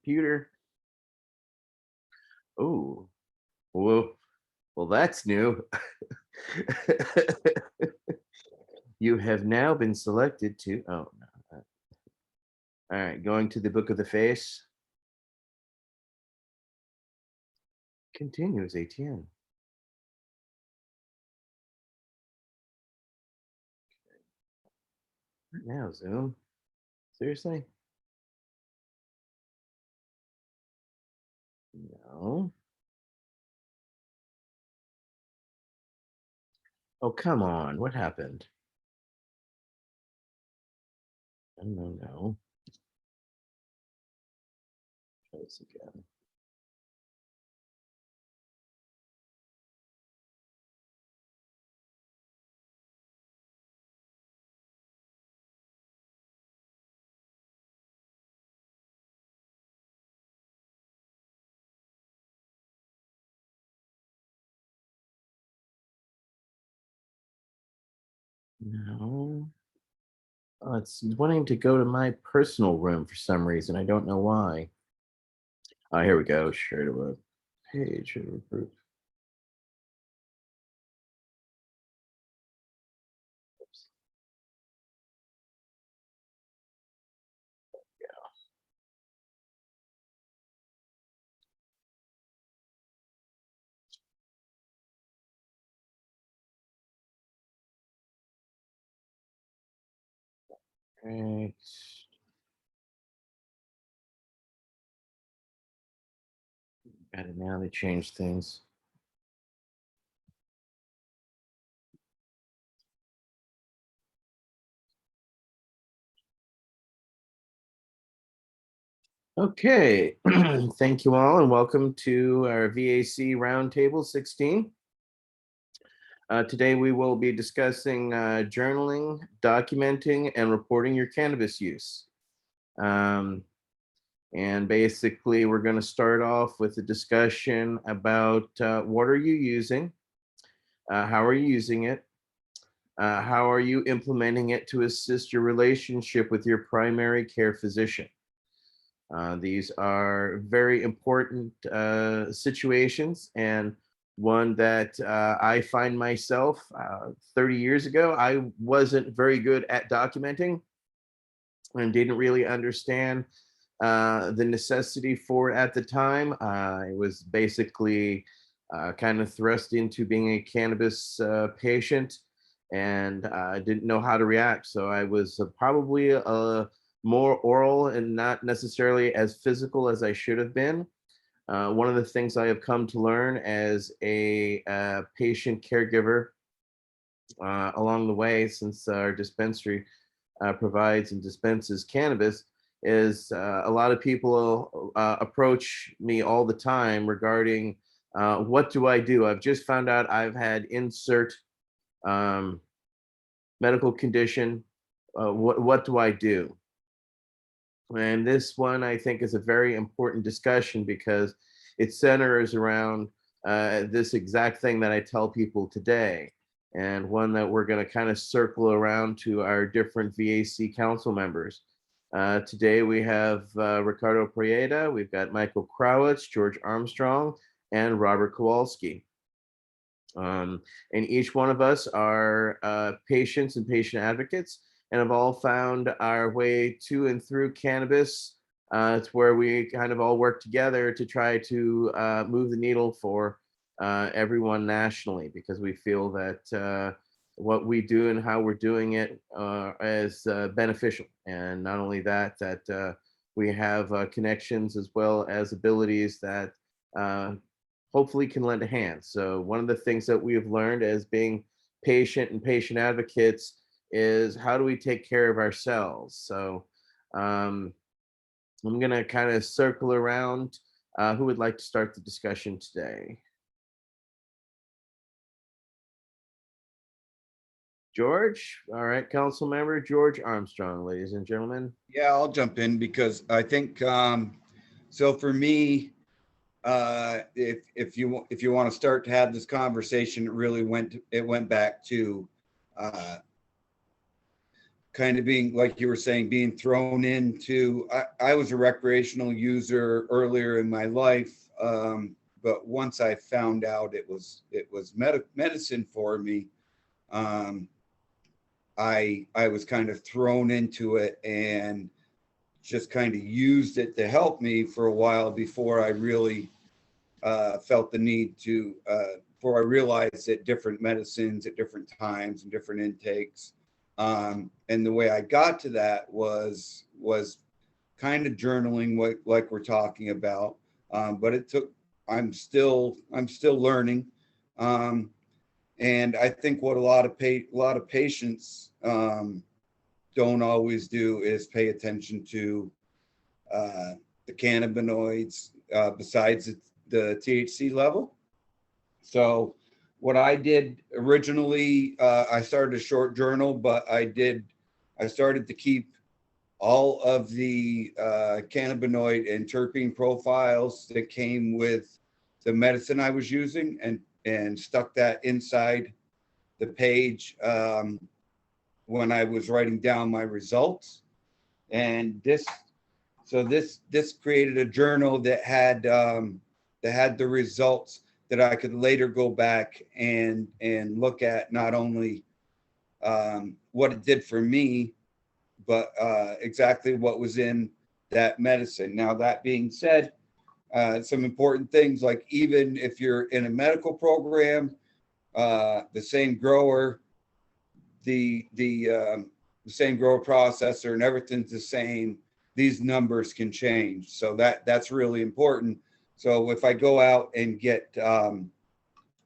computer. Oh, well, that's new. You have now been selected to. Oh no. All right, going to the book of the face. Continues ATM. Right now, Zoom. Seriously? No. Oh, come on. What happened? No, no, no. Try this again. No. Oh, it's wanting to go to my personal room for some reason. I don't know why. Here we go. Share to a page of a group. Oops. Right. Got it now. They changed things. Okay. Thank you all and welcome to our V.A.C. Roundtable 16. Today we will be discussing journaling, documenting, and reporting your cannabis use. Um, and basically, we're going to start off with a discussion about what are you using, how are you using it, how are you implementing it to assist your relationship with your primary care physician. These are very important situations, and one that I find myself 30 years ago, I wasn't very good at documenting and didn't really understand the necessity for it at the time. I was basically kind of thrust into being a cannabis patient and didn't know how to react. So I was probably more oral and not necessarily as physical as I should have been. One of the things I have come to learn as a patient caregiver along the way, since our dispensary provides and dispenses cannabis, is a lot of people approach me all the time regarding what do I do? I've just found out I've had insert um, medical condition. What do I do? And this one I think is a very important discussion because it centers around this exact thing that I tell people today, and one that we're going to kind of circle around to our different V.A.C. council members. Today we have Ricardo Prieta, we've got Michael Krawitz, George Armstrong, and Robert Kowalski. And each one of us are patients and patient advocates and have all found our way to and through cannabis. It's where we kind of all work together to try to move the needle for everyone nationally, because we feel that what we do and how we're doing it is beneficial. And not only that, we have connections as well as abilities that hopefully can lend a hand. So one of the things that we have learned as being patient and patient advocates is how do we take care of ourselves? So I'm going to kind of circle around. Who would like to start the discussion today? George? All right, council member George Armstrong, ladies and gentlemen. Yeah, I'll jump in because I think so for me, if you want to start to have this conversation, it really went back to kind of being, like you were saying, being thrown into, I was a recreational user earlier in my life. But once I found out it was medicine for me, I was kind of thrown into it and just kind of used it to help me for a while before I really felt the need to, before I realized that different medicines at different times and different intakes. And the way I got to that was kind of journaling, like we're talking about. But it took, I'm still learning. And I think what a lot of patients don't always do is pay attention to the cannabinoids besides the THC level. So what I did originally, I started a short journal, but I started to keep all of the cannabinoid and terpene profiles that came with the medicine I was using, and stuck that inside the page when I was writing down my results. And this created a journal that had the results that I could later go back and look at, not only what it did for me, but exactly what was in that medicine. Now, that being said, some important things, like even if you're in a medical program, the same grower, the same grower processor, and everything's the same, these numbers can change. So that's really important. So if I go out and get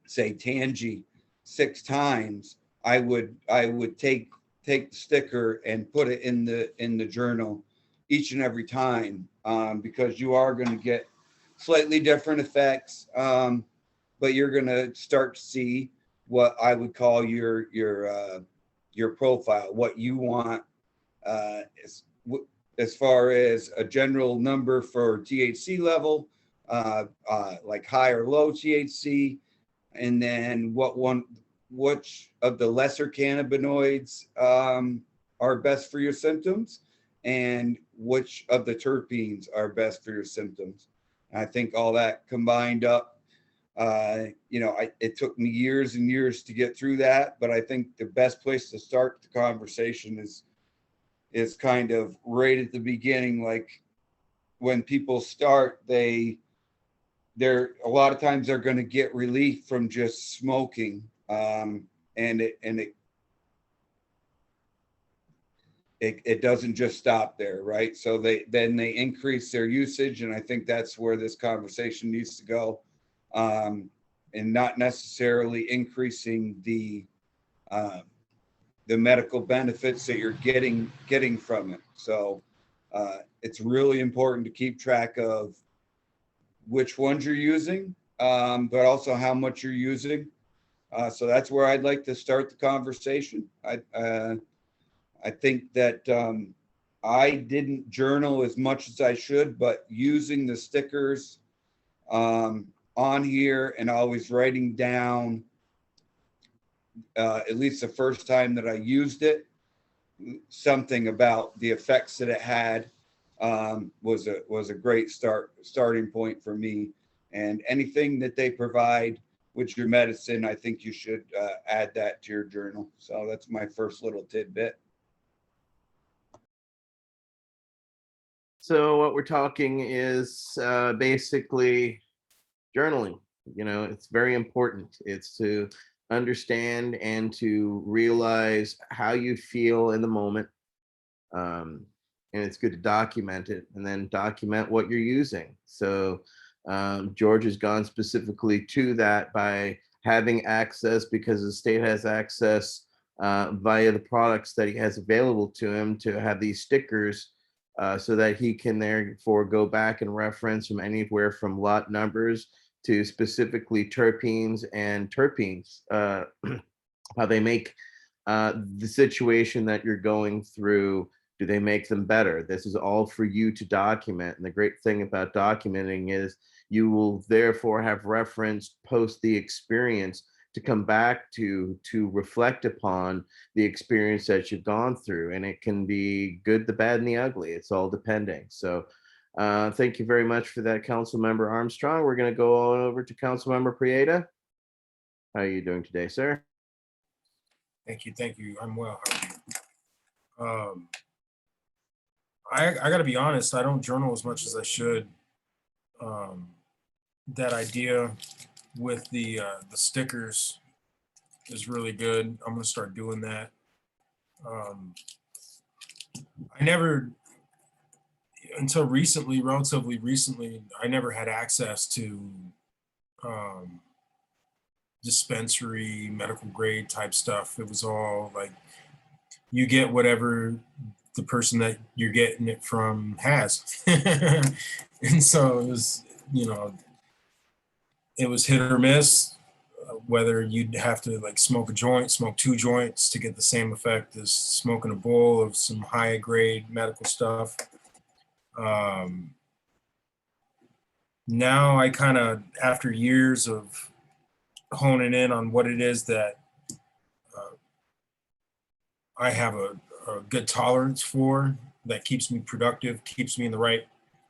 say Tangy 6 times, I would take the sticker and put it in the journal each and every time, because you are going to get slightly different effects, but you're going to start to see what I would call your profile, what you want, as far as a general number for THC level, like high or low THC, and then which of the lesser cannabinoids are best for your symptoms, and which of the terpenes are best for your symptoms. And I think all that combined up, it took me years and years to get through that, but I think the best place to start the conversation is kind of right at the beginning. Like, when people start, they're a lot of times they're going to get relief from just smoking, and it doesn't just stop there, right? So they increase their usage, and I think that's where this conversation needs to go, and not necessarily increasing the medical benefits that you're getting from it. So it's really important to keep track of which ones you're using, but also how much you're using. So that's where I'd like to start the conversation. I think that I didn't journal as much as I should, but using the stickers on here and always writing down, at least the first time that I used it, something about the effects that it had, was a great starting point for me. And anything that they provide with your medicine, I think you should add that to your journal. So that's my first little tidbit. So what we're talking is basically journaling. It's very important. It's to understand and to realize how you feel in the moment. And it's good to document it, and then document what you're using. So George has gone specifically to that by having access, because the state has access via the products that he has available to him, to have these stickers, so that he can therefore go back and reference from anywhere from lot numbers to specifically terpenes and terpenes, how they make the situation that you're going through. Do they make them better? This is all for you to document. And the great thing about documenting is you will therefore have reference post the experience to come back to reflect upon the experience that you've gone through, and it can be good, the bad, and the ugly. It's all depending. So thank you very much for that, Council Member Armstrong. We're going to go on over to Council Member Prieta. How are you doing today, sir? Thank you. Thank you. I'm well. How are you? I got to be honest, I don't journal as much as I should. That idea with the stickers is really good. I'm going to start doing that. I never, until recently, relatively recently, I never had access to dispensary, medical grade type stuff. It was all like, you get whatever the person that you're getting it from has. And so it was, you know, it was hit or miss, whether you'd have to like smoke a joint, smoke 2 joints to get the same effect as smoking a bowl of some high grade medical stuff. Now I kind of, after years of honing in on what it is that I have a good tolerance for, that keeps me productive, keeps me in the right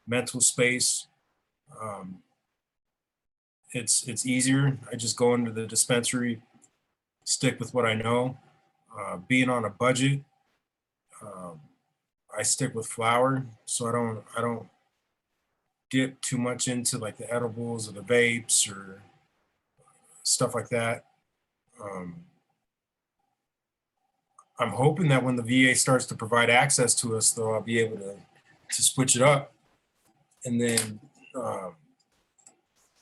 mental space. It's easier. I just go into the dispensary, stick with what I know. Being on a budget, I stick with flower, so I don't dip too much into like the edibles or the vapes or stuff like that. I'm hoping that when the VA starts to provide access to us, though, I'll be able to switch it up and then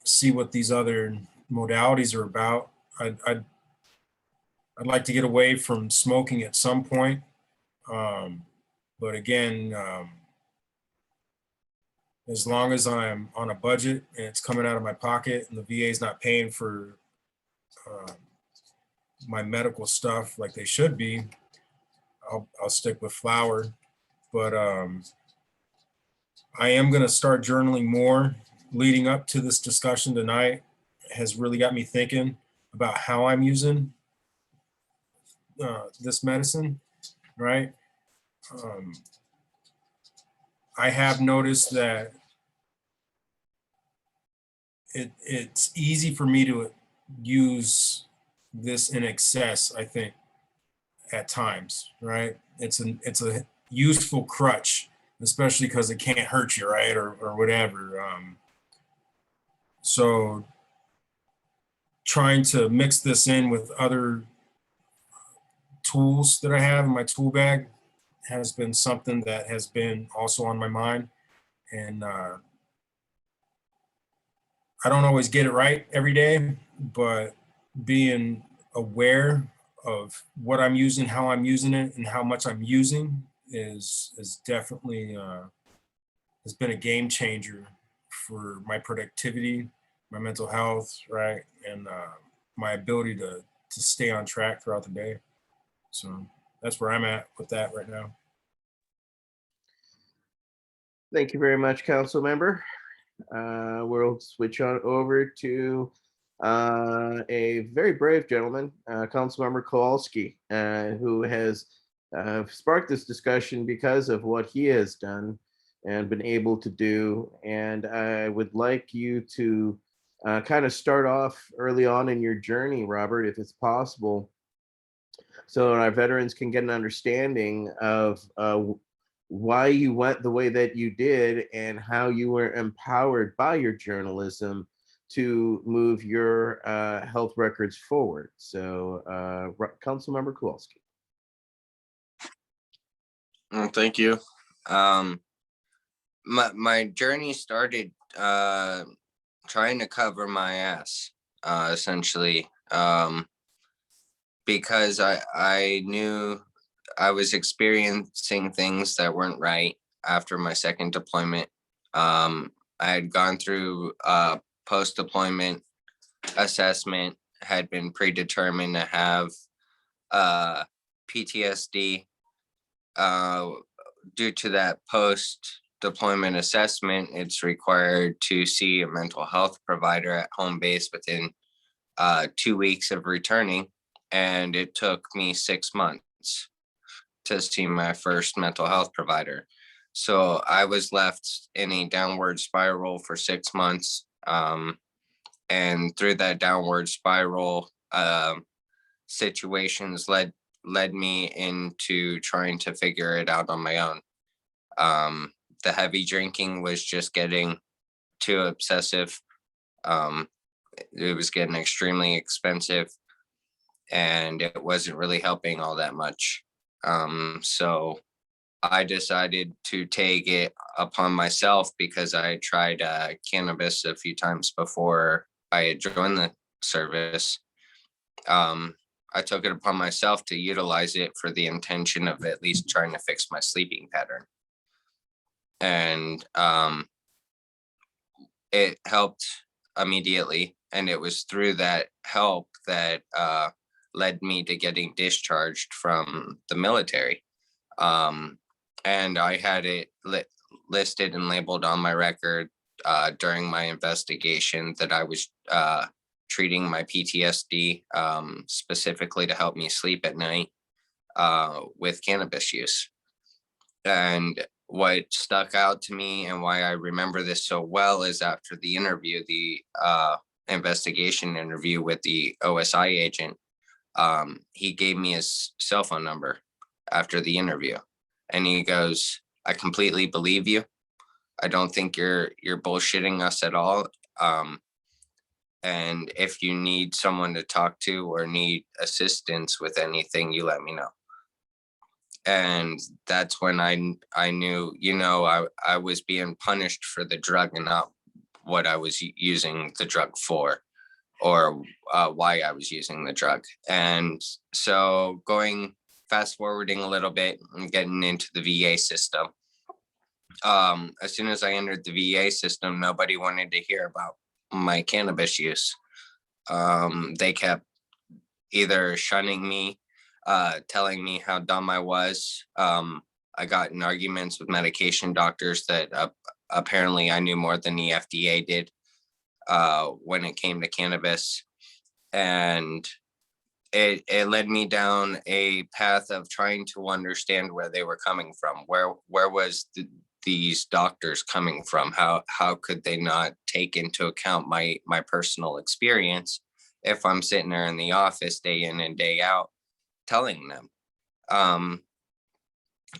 see what these other modalities are about. I'd like to get away from smoking at some point. But again, as long as I'm on a budget and it's coming out of my pocket and the VA is not paying for my medical stuff like they should be, I'll stick with flower. But I am going to start journaling more. Leading up to this discussion tonight has really got me thinking about how I'm using this medicine, right? I have noticed that it's easy for me to use this in excess, I think, at times, right? It's a useful crutch, especially because it can't hurt you, right? Or whatever. So trying to mix this in with other tools that I have in my tool bag has been something that has been also on my mind. And I don't always get it right every day, but being aware of what I'm using, how I'm using it, and how much I'm using is definitely has been a game changer for my productivity, my mental health, right, and my ability to stay on track throughout the day. So that's where I'm at with that right now. Thank you very much, Council Member. We'll switch on over to a very brave gentleman, Councilmember Kowalski, who has sparked this discussion because of what he has done and been able to do. And I would like you to kind of start off early on in your journey, Robert, if it's possible, so our veterans can get an understanding of why you went the way that you did and how you were empowered by your journalism to move your health records forward. So, Councilmember Kowalski. Thank you. My journey started trying to cover my ass, essentially, because I knew I was experiencing things that weren't right after my second deployment. I had gone through post-deployment assessment, had been predetermined to have PTSD. Due to that post-deployment assessment, it's required to see a mental health provider at home base within 2 weeks of returning, and it took me 6 months to see my first mental health provider. So I was left in a downward spiral for 6 months. And through that downward spiral, situations led me into trying to figure it out on my own. The heavy drinking was just getting too obsessive. It was getting extremely expensive, and it wasn't really helping all that much. So I decided to take it upon myself, because I tried cannabis a few times before I had joined the service. I took it upon myself to utilize it for the intention of at least trying to fix my sleeping pattern. And it helped immediately. And it was through that help that led me to getting discharged from the military. And I had it listed and labeled on my record during my investigation that I was treating my PTSD, specifically to help me sleep at night, with cannabis use. And what stuck out to me and why I remember this so well is after the interview, the investigation interview with the OSI agent, he gave me his cell phone number after the interview. And he goes, "I completely believe you. I don't think you're bullshitting us at all. And if you need someone to talk to or need assistance with anything, you let me know." And that's when I knew, I was being punished for the drug and not what I was using the drug for, or why I was using the drug. And so fast forwarding a little bit and getting into the VA system. As soon as I entered the VA system, nobody wanted to hear about my cannabis use. They kept either shunning me, telling me how dumb I was. I got in arguments with medication doctors that apparently I knew more than the FDA did when it came to cannabis. And it led me down a path of trying to understand where they were coming from. Where was these doctors coming from? How could they not take into account my personal experience if I'm sitting there in the office day in and day out telling them?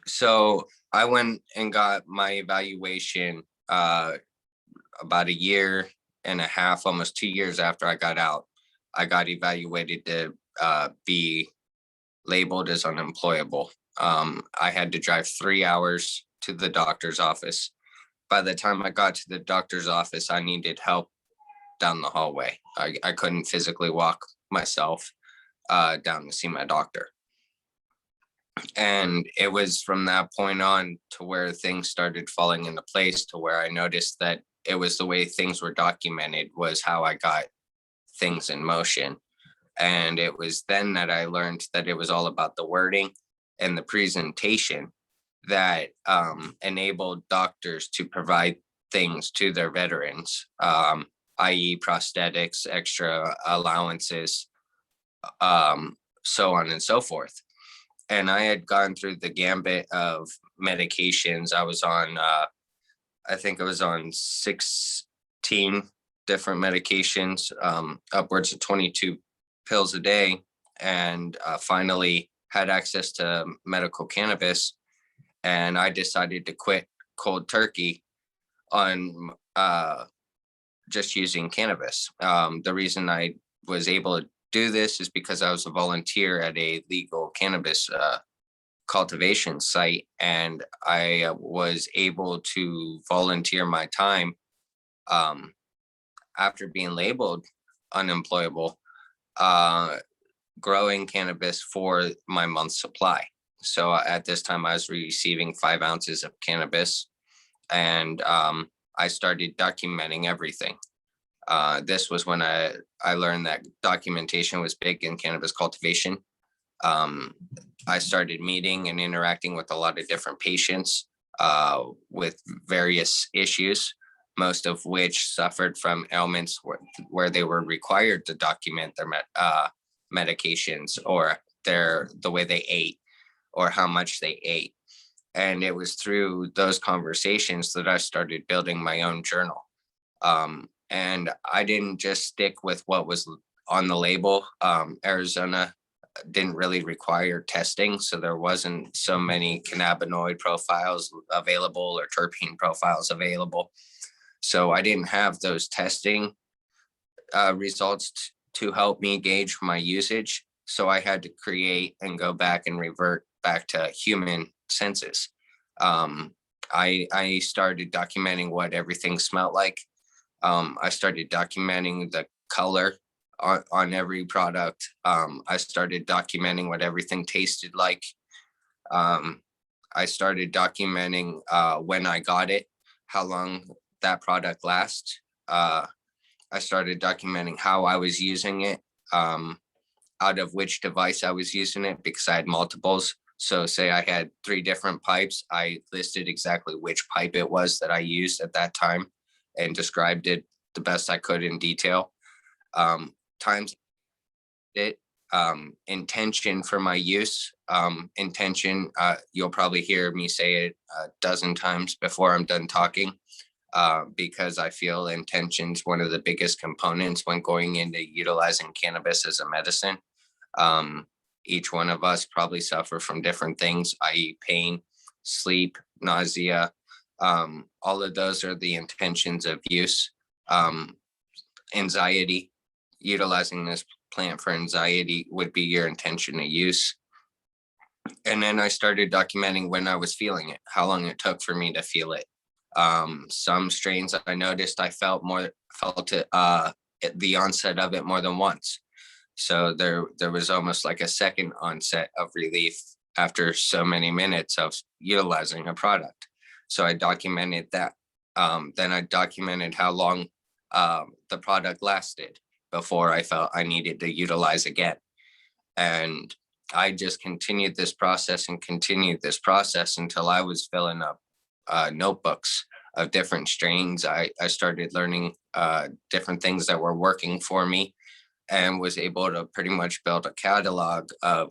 So I went and got my evaluation about a year and a half, almost 2 years after I got out. I got evaluated to be labeled as unemployable. I had to drive 3 hours to the doctor's office. By the time I got to the doctor's office, I needed help down the hallway. I couldn't physically walk myself down to see my doctor. And it was from that point on to where things started falling into place, to where I noticed that it was the way things were documented was how I got things in motion. And it was then that I learned that it was all about the wording and the presentation that enabled doctors to provide things to their veterans, i.e. prosthetics, extra allowances, so on and so forth. And I had gone through the gambit of medications. I was on, I think I was on 16 different medications, upwards of 22 pills a day, and finally had access to medical cannabis. And I decided to quit cold turkey on just using cannabis. The reason I was able to do this is because I was a volunteer at a legal cannabis cultivation site, and I was able to volunteer my time after being labeled unemployable, growing cannabis for my month's supply. So at this time I was receiving 5 ounces of cannabis, and I started documenting everything. This was when I learned that documentation was big in cannabis cultivation. I started meeting and interacting with a lot of different patients with various issues. most of which suffered from ailments where they were required to document their medications or the way they ate or how much they ate. And it was through those conversations that I started building my own journal. And I didn't just stick with what was on the label. Arizona didn't really require testing, so there wasn't so many cannabinoid profiles available or terpene profiles available. So I didn't have those testing results to help me gauge my usage. So I had to create and go back and revert back to human senses. I started documenting what everything smelled like. I started documenting the color on every product. I started documenting what everything tasted like. I started documenting when I got it, how long that product lasts. I started documenting how I was using it, out of which device I was using it, because I had multiples. So say I had 3 different pipes, I listed exactly which pipe it was that I used at that time and described it the best I could in detail. Times it, intention for my use, intention, you'll probably hear me say it a dozen times before I'm done talking, because I feel intention's one of the biggest components when going into utilizing cannabis as a medicine. Each one of us probably suffer from different things, i.e. pain, sleep, nausea. All of those are the intentions of use. Anxiety, utilizing this plant for anxiety would be your intention of use. And then I started documenting when I was feeling it, how long it took for me to feel it. Some strains I noticed I felt it, at the onset of it more than once. So there was almost like a second onset of relief after so many minutes of utilizing a product. So I documented that. Then I documented how long the product lasted before I felt I needed to utilize again. And I just continued this process until I was filling up notebooks of different strains. I started learning different things that were working for me and was able to pretty much build a catalog of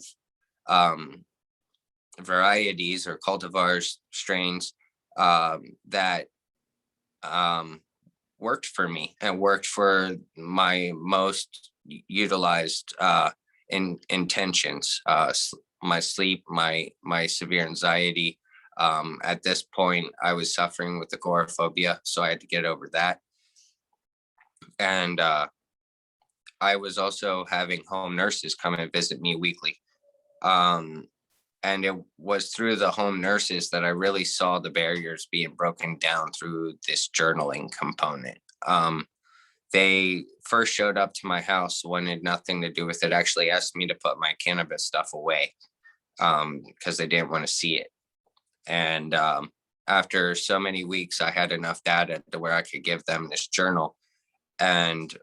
varieties or cultivars, strains that worked for me and worked for my most utilized intentions, my sleep, my severe anxiety. At this point, I was suffering with agoraphobia, so I had to get over that. And I was also having home nurses come and visit me weekly. And it was through the home nurses that I really saw the barriers being broken down through this journaling component. They first showed up to my house, wanted nothing to do with it, actually asked me to put my cannabis stuff away because they didn't want to see it. And after so many weeks, I had enough data to where I could give them this journal. And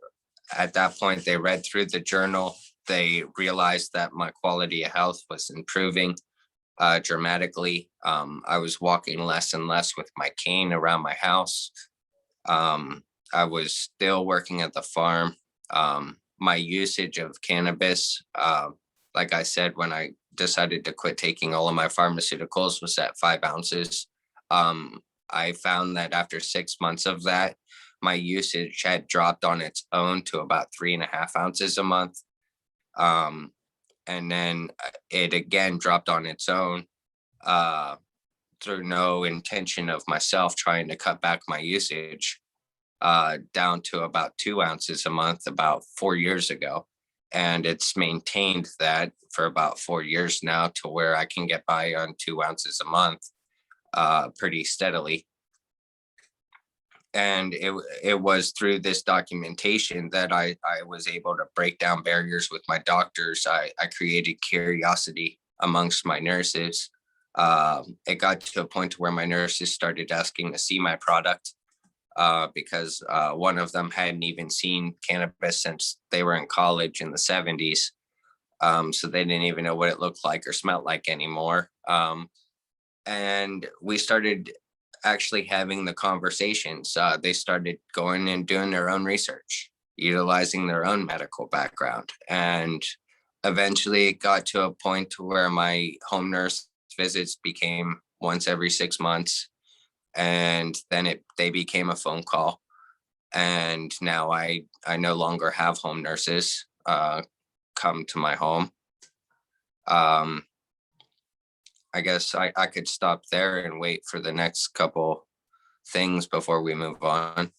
at that point, they read through the journal. They realized that my quality of health was improving dramatically. I was walking less and less with my cane around my house. I was still working at the farm. My usage of cannabis, like I said, when I decided to quit taking all of my pharmaceuticals, was at 5 ounces. I found that after 6 months of that, my usage had dropped on its own to about 3.5 ounces a month. And then it again dropped on its own through no intention of myself trying to cut back my usage down to about 2 ounces a month about 4 years ago. And it's maintained that for about 4 years now to where I can get by on 2 ounces a month pretty steadily. And it was through this documentation that I was able to break down barriers with my doctors. I created curiosity amongst my nurses. It got to a point where my nurses started asking to see my product because one of them hadn't even seen cannabis since they were in college in the 70s. So they didn't even know what it looked like or smelled like anymore. And we started actually having the conversations. They started going and doing their own research, utilizing their own medical background. And eventually it got to a point to where my home nurse visits became once every 6 months. And then they became a phone call. And now I no longer have home nurses come to my home. I guess I could stop there and wait for the next couple things before we move on.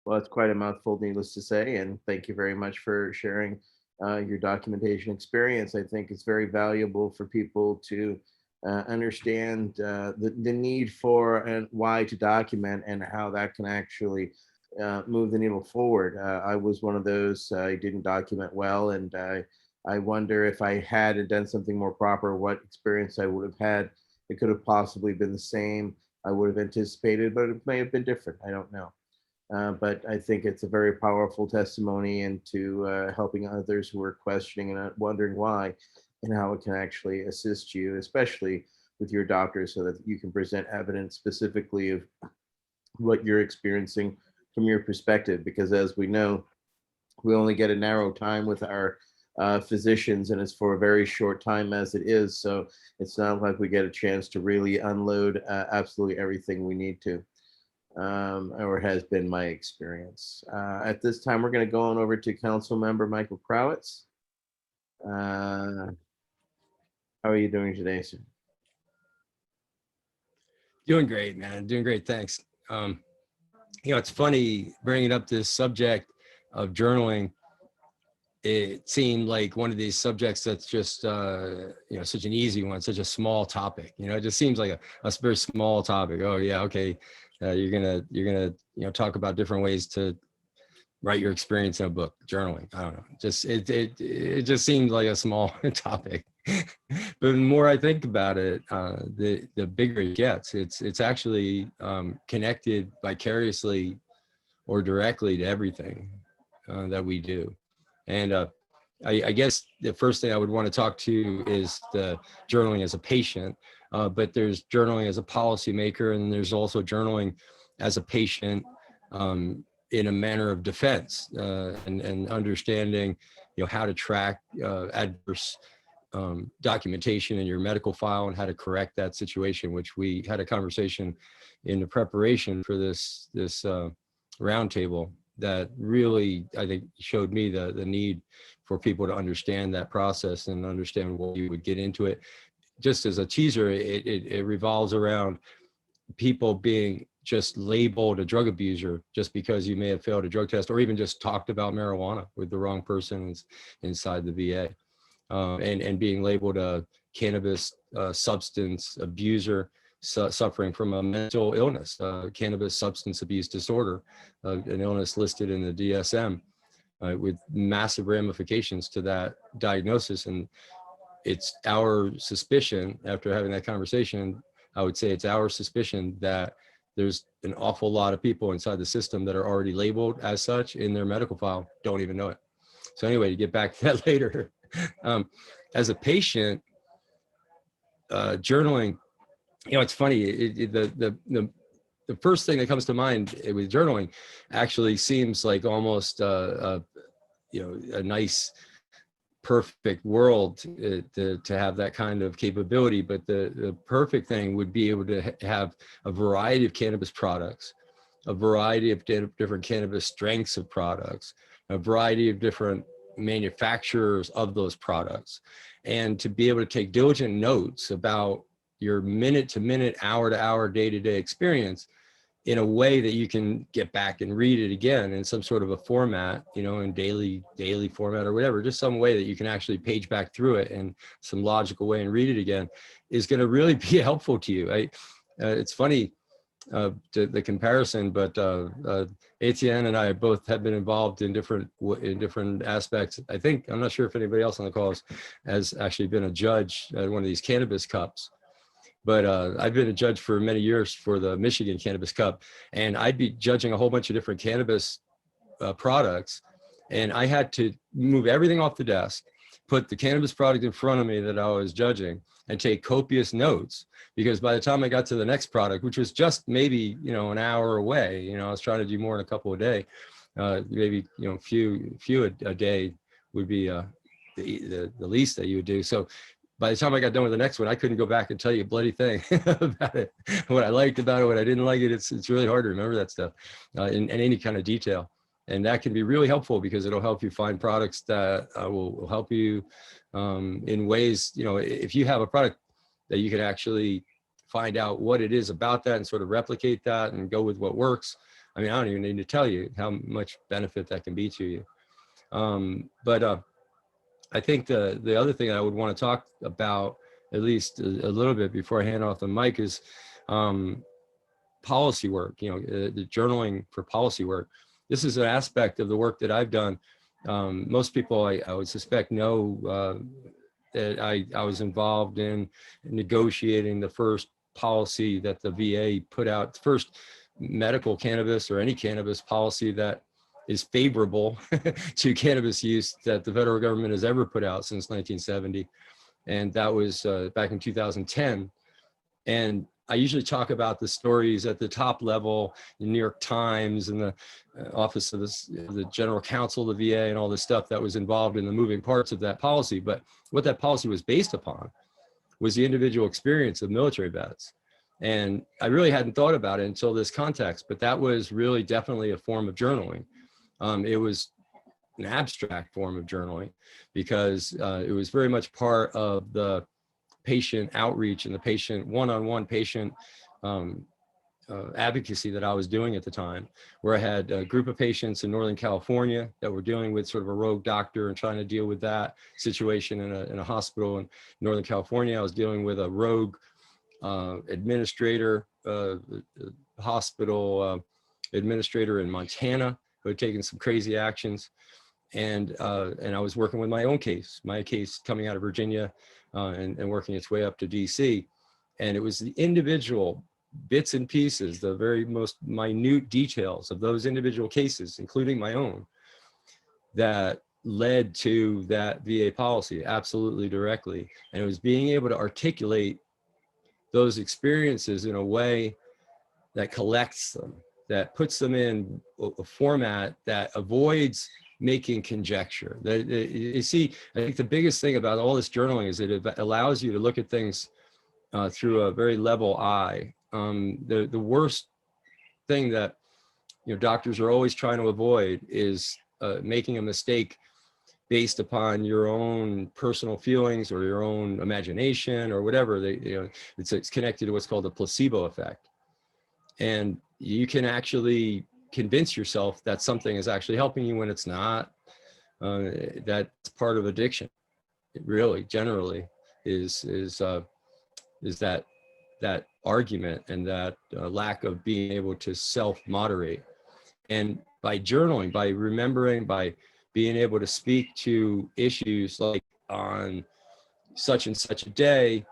Well, it's quite a mouthful, needless to say, and thank you very much for sharing your documentation experience. I think it's very valuable for people to understand the need for and why to document and how that can actually move the needle forward. I was one of those, I didn't document well, and I wonder if I had done something more proper, what experience I would have had. It could have possibly been the same I would have anticipated, but it may have been different. I don't know. But I think it's a very powerful testimony into helping others who are questioning and wondering why and how it can actually assist you, especially with your doctor, so that you can present evidence specifically of what you're experiencing from your perspective. Because as we know, we only get a narrow time with our physicians, and it's for a very short time as it is. So it's not like we get a chance to really unload absolutely everything we need to. Or has been my experience. At this time, we're going to go on over to Council Member Michael Krawitz. How are you doing today, sir? Doing great, man. Doing great. Thanks. It's funny bringing up this subject of journaling. It seemed like one of these subjects that's just, such an easy one, such a small topic. It just seems like a very small topic. Oh yeah, okay. You're gonna talk about different ways to write your experience in a book, journaling. I don't know. It just seemed like a small topic. But the more I think about it, the bigger it gets. It's actually connected vicariously or directly to everything that we do. And I guess the first thing I would want to talk to is the journaling as a patient, but there's journaling as a policymaker, and there's also journaling as a patient in a manner of defense and understanding, how to track adverse documentation in your medical file and how to correct that situation, which we had a conversation in the preparation for this roundtable that really, I think, showed me the need for people to understand that process and understand what you would get into it. Just as a teaser, it revolves around people being just labeled a drug abuser just because you may have failed a drug test or even just talked about marijuana with the wrong person inside the VA, and being labeled a cannabis substance abuser suffering from a mental illness, cannabis substance abuse disorder, an illness listed in the DSM, with massive ramifications to that diagnosis. And it's our suspicion, after having that conversation, I would say it's our suspicion that there's an awful lot of people inside the system that are already labeled as such in their medical file, don't even know it. So anyway, to get back to that later, as a patient, journaling, it's funny, the first thing that comes to mind with journaling actually seems like almost a nice, perfect world to have that kind of capability. But the perfect thing would be able to have a variety of cannabis products, a variety of different cannabis strengths of products, a variety of different manufacturers of those products, and to be able to take diligent notes about your minute to minute, hour to hour, day to day experience in a way that you can get back and read it again in some sort of a format, in daily format or whatever, just some way that you can actually page back through it in some logical way and read it again, is going to really be helpful to you. It's funny, the comparison, but Etienne and I both have been involved in different aspects. I think, I'm not sure if anybody else on the call has actually been a judge at one of these cannabis cups. But I've been a judge for many years for the Michigan Cannabis Cup, and I'd be judging a whole bunch of different cannabis products, and I had to move everything off the desk, put the cannabis product in front of me that I was judging and take copious notes, because by the time I got to the next product, which was just maybe, an hour away, I was trying to do more in a couple a day, maybe, few a day would be the least that you would do. So by the time I got done with the next one, I couldn't go back and tell you a bloody thing about it, what I liked about it, what I didn't like it. It's really hard to remember that stuff in any kind of detail. And that can be really helpful because it'll help you find products that will help you in ways, if you have a product that you can actually find out what it is about that and sort of replicate that and go with what works. I mean, I don't even need to tell you how much benefit that can be to you. But I think the other thing I would want to talk about, at least a little bit before I hand off the mic, is policy work, the journaling for policy work. This is an aspect of the work that I've done. Most people I would suspect know that I was involved in negotiating the first policy that the VA put out, the first medical cannabis or any cannabis policy that is favorable to cannabis use that the federal government has ever put out since 1970. And that was back in 2010. And I usually talk about the stories at the top level, the New York Times and the office of the general counsel of the VA and all this stuff that was involved in the moving parts of that policy. But what that policy was based upon was the individual experience of military vets. And I really hadn't thought about it until this context, but that was really definitely a form of journaling. It was an abstract form of journaling because it was very much part of the patient outreach and the patient one-on-one patient advocacy that I was doing at the time, where I had a group of patients in Northern California that were dealing with sort of a rogue doctor and trying to deal with that situation in a hospital in Northern California. I was dealing with a rogue administrator, hospital administrator in Montana who had taken some crazy actions. And I was working with my case coming out of Virginia and working its way up to DC. And it was the individual bits and pieces, the very most minute details of those individual cases, including my own, that led to that VA policy absolutely directly. And it was being able to articulate those experiences in a way that collects them, that puts them in a format that avoids making conjecture. You see, I think the biggest thing about all this journaling is that it allows you to look at things through a very level eye. The worst thing that doctors are always trying to avoid is making a mistake based upon your own personal feelings or your own imagination or whatever. It's connected to what's called the placebo effect. And you can actually convince yourself that something is actually helping you when it's not. That's part of addiction. It really, generally, is that argument and that lack of being able to self-moderate. And by journaling, by remembering, by being able to speak to issues like on such and such a day,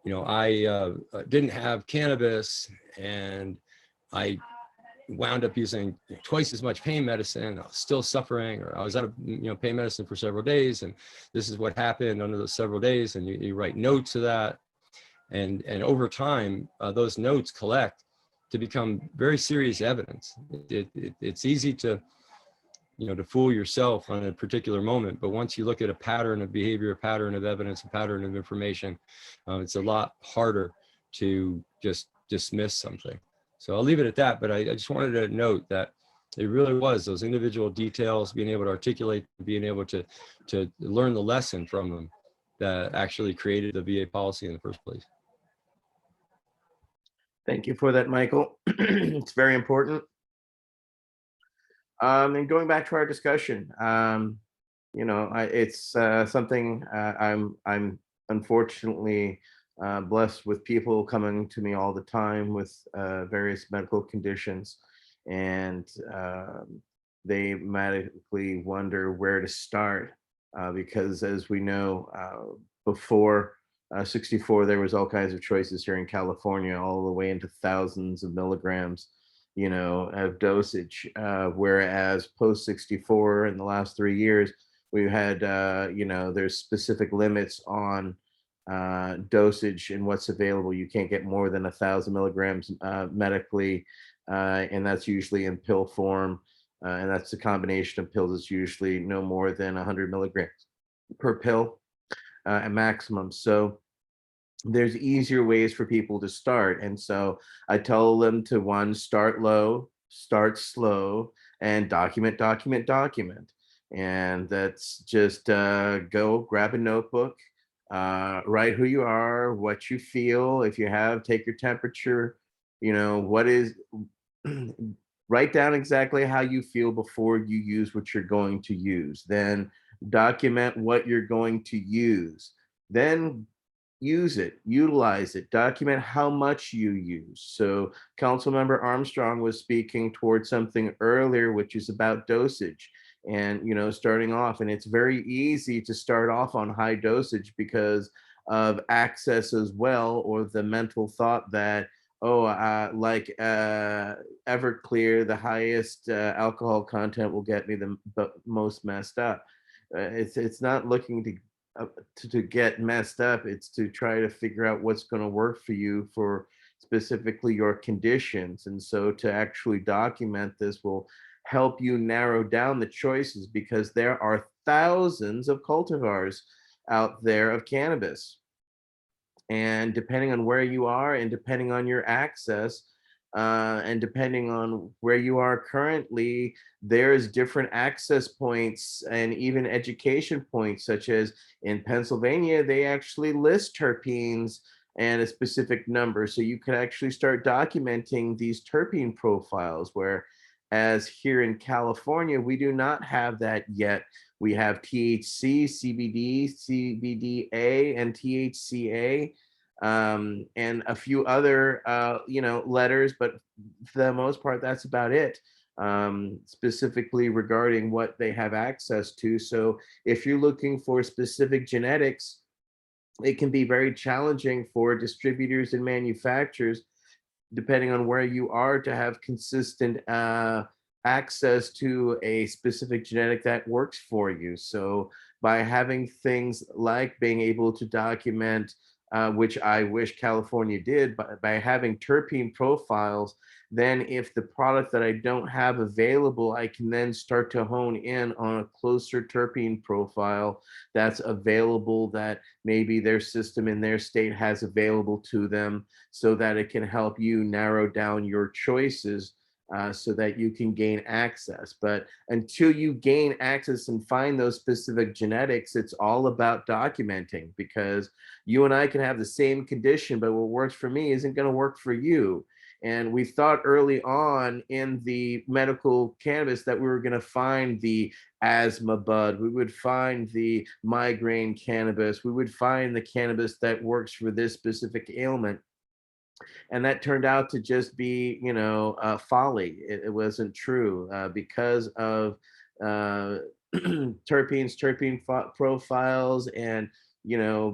I didn't have cannabis and I wound up using twice as much pain medicine. I was still suffering, or I was out of pain medicine for several days, and this is what happened under those several days. And you write notes of that, and over time, those notes collect to become very serious evidence. It's easy to to fool yourself on a particular moment, but once you look at a pattern of behavior, a pattern of evidence, a pattern of information, it's a lot harder to just dismiss something. So I'll leave it at that, but I just wanted to note that it really was those individual details, being able to articulate, being able to learn the lesson from them that actually created the VA policy in the first place. Thank you for that, Michael. It's very important. And going back to our discussion, it's something I'm unfortunately blessed with people coming to me all the time with various medical conditions, and they medically wonder where to start because, as we know, before 64, there was all kinds of choices here in California, all the way into thousands of milligrams of dosage, whereas post 64 in the last 3 years, We had, there's specific limits on dosage and what's available. You can't get more than 1,000 milligrams medically, and that's usually in pill form. And that's a combination of pills. It's usually no more than 100 milligrams per pill at maximum. So there's easier ways for people to start. And so I tell them to, one, start low, start slow, and document, document, document. And that's just go grab a notebook, write who you are, what you feel. If you have, take your temperature, what is, write down exactly how you feel before you use what you're going to use. Then document what you're going to use. Then use it, utilize it, document how much you use. So Councilmember Armstrong was speaking towards something earlier, which is about dosage and, starting off. And it's very easy to start off on high dosage because of access as well, or the mental thought that, like Everclear, the highest alcohol content will get me the most messed up. It's not looking to get messed up. It's to try to figure out what's going to work for you for specifically your conditions. And so to actually document this will help you narrow down the choices, because there are thousands of cultivars out there of cannabis. And depending on where you are and depending on your access, and depending on where you are currently, there's different access points and even education points, such as in Pennsylvania, they actually list terpenes and a specific number. So you can actually start documenting these terpene profiles, whereas here in California, we do not have that yet. We have THC, CBD, CBDA, and THCA, and a few other, letters, but for the most part, that's about it, specifically regarding what they have access to. So if you're looking for specific genetics, it can be very challenging for distributors and manufacturers, depending on where you are, to have consistent access to a specific genetic that works for you. So by having things like being able to document, which I wish California did, but by having terpene profiles, then if the product that I don't have available, I can then start to hone in on a closer terpene profile that's available, that maybe their system in their state has available to them, so that it can help you narrow down your choices, so that you can gain access. But until you gain access and find those specific genetics, it's all about documenting, because you and I can have the same condition, but what works for me isn't going to work for you. And we thought early on in the medical cannabis that we were going to find the asthma bud, we would find the migraine cannabis, we would find the cannabis that works for this specific ailment. And that turned out to just be, folly. It wasn't true, because of terpene profiles, and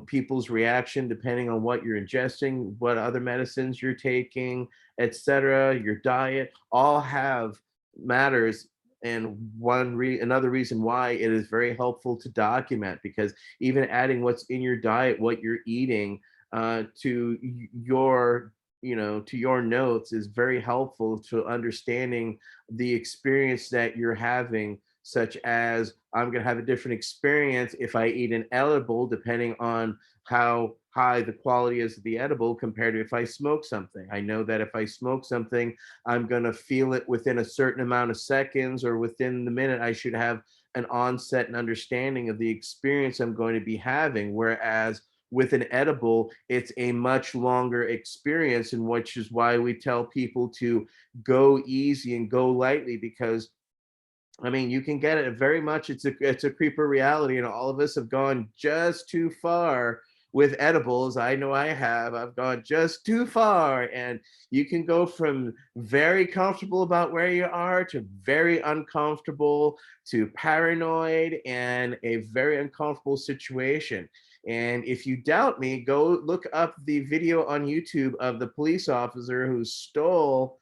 people's reaction depending on what you're ingesting, what other medicines you're taking, etc. Your diet all have matters. And another reason why it is very helpful to document, because even adding what's in your diet, what you're eating, to your to your notes is very helpful to understanding the experience that you're having, such as I'm going to have a different experience if I eat an edible, depending on how high the quality is of the edible compared to if I smoke something. I know that if I smoke something, I'm going to feel it within a certain amount of seconds, or within the minute. I should have an onset and understanding of the experience I'm going to be having, whereas with an edible, it's a much longer experience, and which is why we tell people to go easy and go lightly, because I mean, you can get it very much. It's a creeper reality, and all of us have gone just too far with edibles. I know I have. I've gone just too far, and you can go from very comfortable about where you are to very uncomfortable to paranoid and a very uncomfortable situation. And if you doubt me, go look up the video on YouTube of the police officer who stole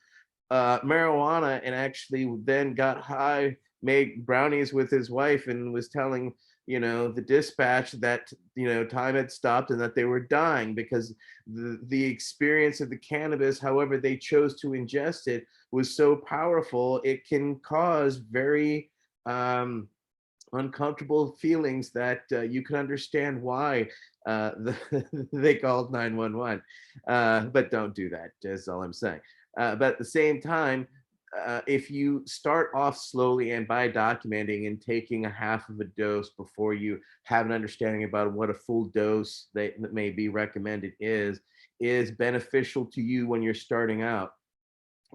marijuana and actually then got high make brownies with his wife and was telling, the dispatch that, time had stopped and that they were dying because the experience of the cannabis, however they chose to ingest it, was so powerful. It can cause very uncomfortable feelings that you can understand why they called 911. But don't do that, is all I'm saying. But at the same time, if you start off slowly and by documenting and taking a half of a dose before you have an understanding about what a full dose that may be recommended is beneficial to you when you're starting out.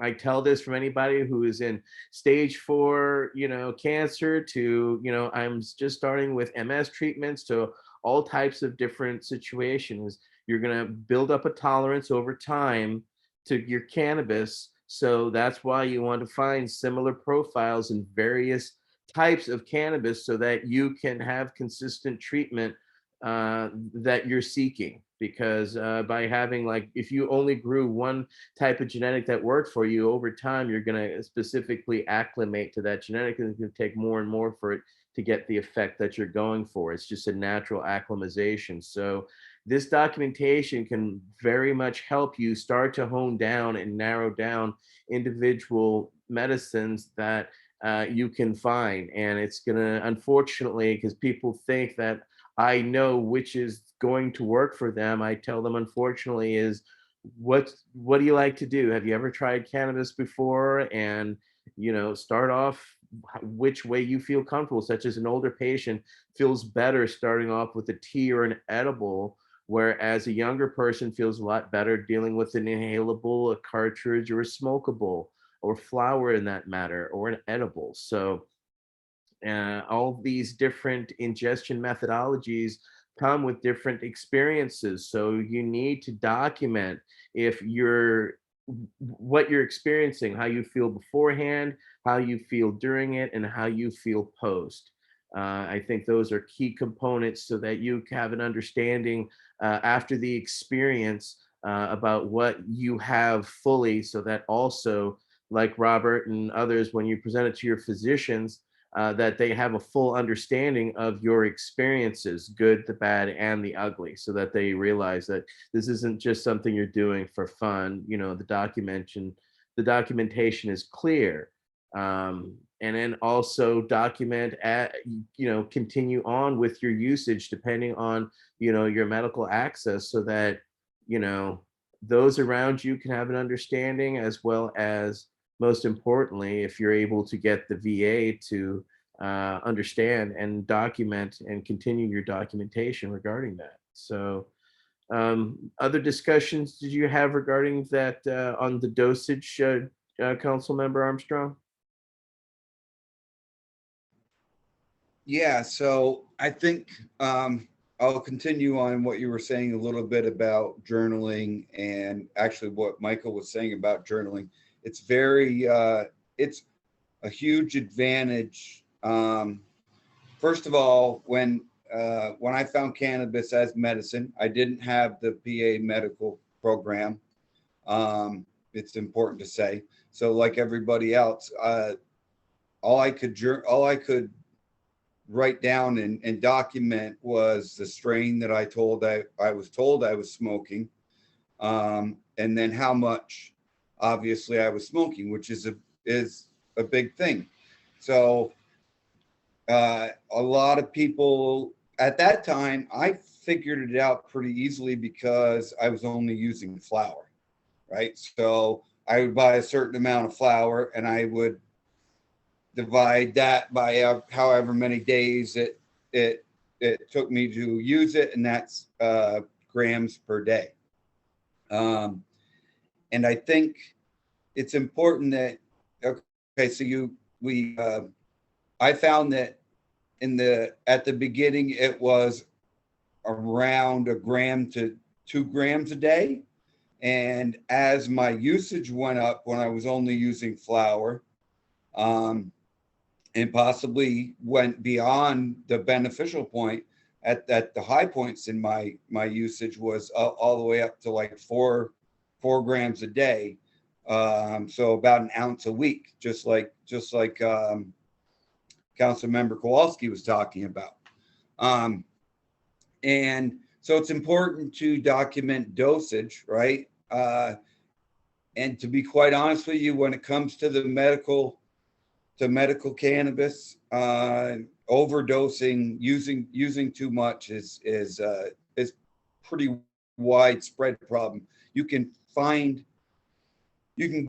I tell this from anybody who is in stage 4, cancer to, I'm just starting with MS treatments to all types of different situations. You're going to build up a tolerance over time to your cannabis. So that's why you want to find similar profiles in various types of cannabis so that you can have consistent treatment that you're seeking. Because by having, like, if you only grew one type of genetic that worked for you, over time you're going to specifically acclimate to that genetic, and it's going to take more and more for it to get the effect that you're going for. It's just a natural acclimatization. So this documentation can very much help you start to hone down and narrow down individual medicines that you can find. And it's going to, unfortunately, because people think that I know which is going to work for them, I tell them, unfortunately, is what do you like to do? Have you ever tried cannabis before? And start off which way you feel comfortable, such as an older patient feels better starting off with a tea or an edible, whereas a younger person feels a lot better dealing with an inhalable, a cartridge, or a smokable, or flower in that matter, or an edible. So all these different ingestion methodologies come with different experiences. So you need to document if what you're experiencing, how you feel beforehand, how you feel during it, and how you feel post. I think those are key components so that you have an understanding after the experience about what you have fully, so that also, like Robert and others, when you present it to your physicians, that they have a full understanding of your experiences, good, the bad, and the ugly, so that they realize that this isn't just something you're doing for fun. The documentation is clear. And then also document continue on with your usage depending on, your medical access, so that, those around you can have an understanding, as well as, most importantly, if you're able to get the VA to understand and document and continue your documentation regarding that. So other discussions did you have regarding that on the dosage, Council Member Armstrong? Yeah, so I think I'll continue on what you were saying a little bit about journaling, and actually what Michael was saying about journaling. It's it's a huge advantage. First of all, when I found cannabis as medicine, I didn't have the PA medical program. It's important to say. So like everybody else, all I could write down and document was the strain that I was told I was smoking, and then how much, obviously, I was smoking, which is a big thing. So a lot of people at that time, I figured it out pretty easily because I was only using flour, right? So I would buy a certain amount of flour and I would divide that by however many days it took me to use it, and that's grams per day. And I think it's important that, okay, so I found that at the beginning it was around 1 gram to 2 grams a day, and as my usage went up when I was only using flour, and possibly went beyond the beneficial point, at the high points in my usage was all the way up to like 4 grams a day. So about 1 ounce a week, just like Councilmember Kowalski was talking about. And so it's important to document dosage, right? And to be quite honest with you, when it comes to the medical cannabis, overdosing, using too much is pretty widespread problem. You can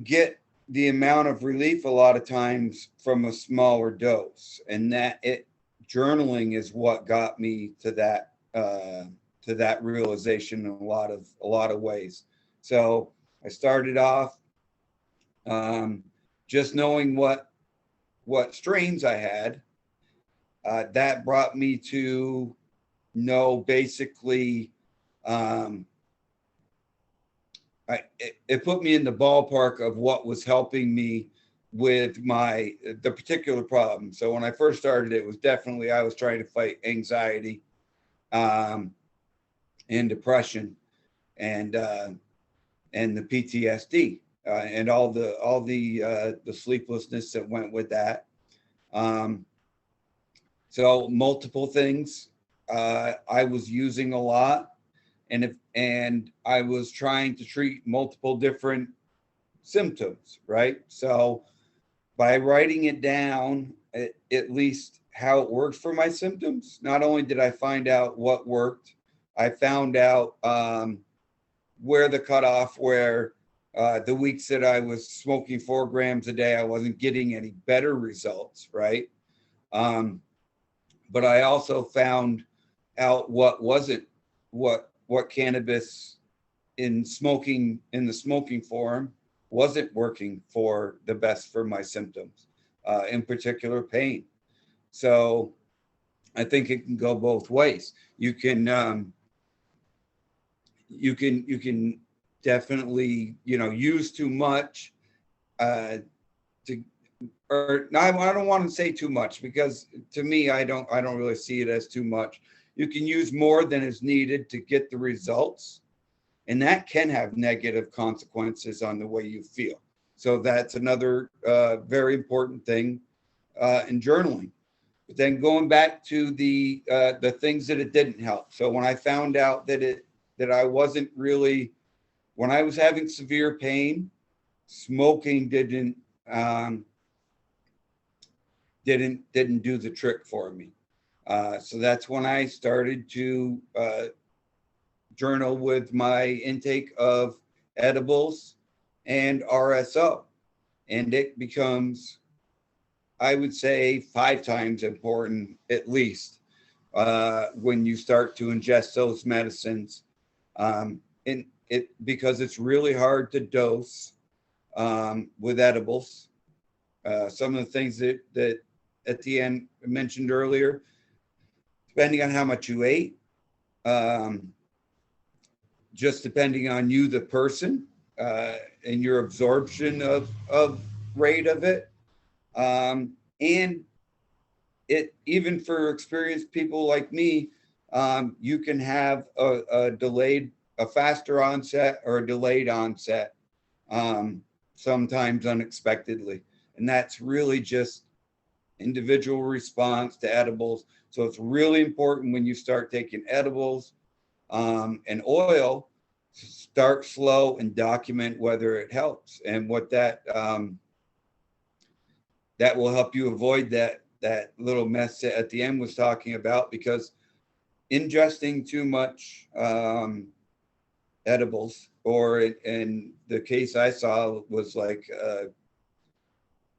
get the amount of relief a lot of times from a smaller dose, and journaling is what got me to that realization in a lot of ways. So I started off just knowing what strains I had. That brought me to know basically, it put me in the ballpark of what was helping me with the particular problem. So when I first started, it was definitely, I was trying to fight anxiety and depression and the PTSD and all the sleeplessness that went with that. So multiple things I was using a lot, and I was trying to treat multiple different symptoms, right? So by writing it down, at least how it worked for my symptoms, not only did I find out what worked, I found out where the cutoff, where the weeks that I was smoking 4 grams a day, I wasn't getting any better results, right? But I also found out what cannabis in the smoking form wasn't working for the best for my symptoms, in particular pain. So I think it can go both ways. You can definitely, use too much I don't want to say too much, because to me, I don't really see it as too much. You can use more than is needed to get the results, and that can have negative consequences on the way you feel. So that's another very important thing in journaling. But then going back to the things that it didn't help. So when I found out that I wasn't really, when I was having severe pain, smoking didn't do the trick for me. So that's when I started to journal with my intake of edibles and RSO. And it becomes, I would say, 5 times important, at least, when you start to ingest those medicines. Because it's really hard to dose with edibles. Some of the things that at the end I mentioned earlier, depending on how much you ate, just depending on you, the person, and your absorption of rate of it. And it, even for experienced people like me, you can have a faster onset or a delayed onset, sometimes unexpectedly. And that's really just individual response to edibles. So it's really important when you start taking edibles and oil, start slow and document whether it helps, and what that will help you avoid that little mess that at the end was talking about, because ingesting too much edibles, or in the case I saw was like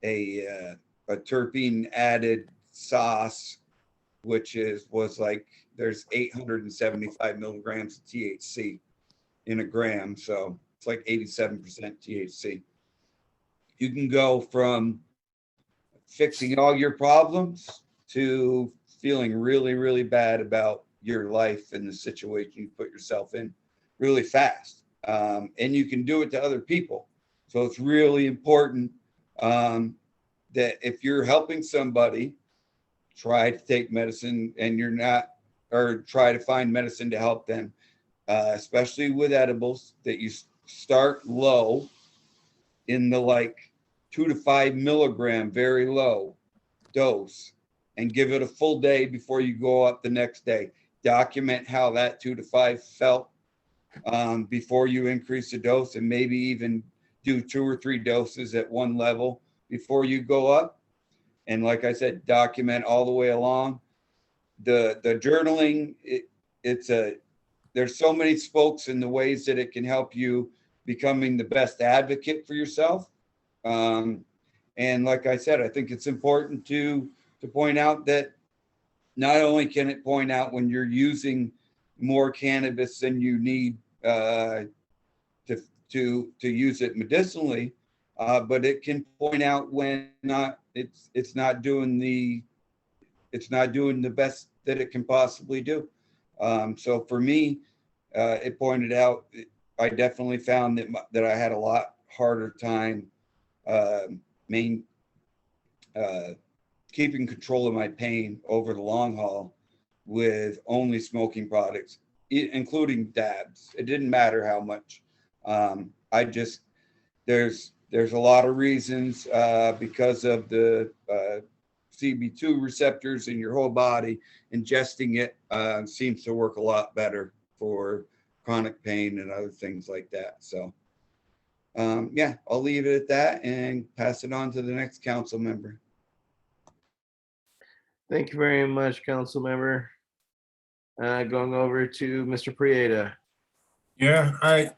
a terpene added sauce, which was like, there's 875 milligrams of THC in a gram. So it's like 87% THC. You can go from fixing all your problems to feeling really, really bad about your life and the situation you put yourself in really fast. And you can do it to other people. So it's really important that if you're helping somebody, try to take medicine, and you're not, or try to find medicine to help them, especially with edibles, that you start low in the like 2 to 5 milligram, very low dose, and give it a full day before you go up the next day. Document how that 2 to 5 felt before you increase the dose, and maybe even do 2 or 3 doses at one level before you go up. And like I said, document all the way along. The journaling, there's so many spokes in the ways that it can help you becoming the best advocate for yourself. And like I said, I think it's important to point out that not only can it point out when you're using more cannabis than you need to use it medicinally, but it can point out when it's not doing the best that it can possibly do. So for me, it pointed out, I definitely found that I had a lot harder time keeping control of my pain over the long haul with only smoking products, including dabs. It didn't matter how much. There's a lot of reasons because of the CB2 receptors in your whole body. Ingesting it seems to work a lot better for chronic pain and other things like that. So yeah, I'll leave it at that and pass it on to the next council member. Thank you very much, council member. Going over to Mr. Prieta. Yeah, I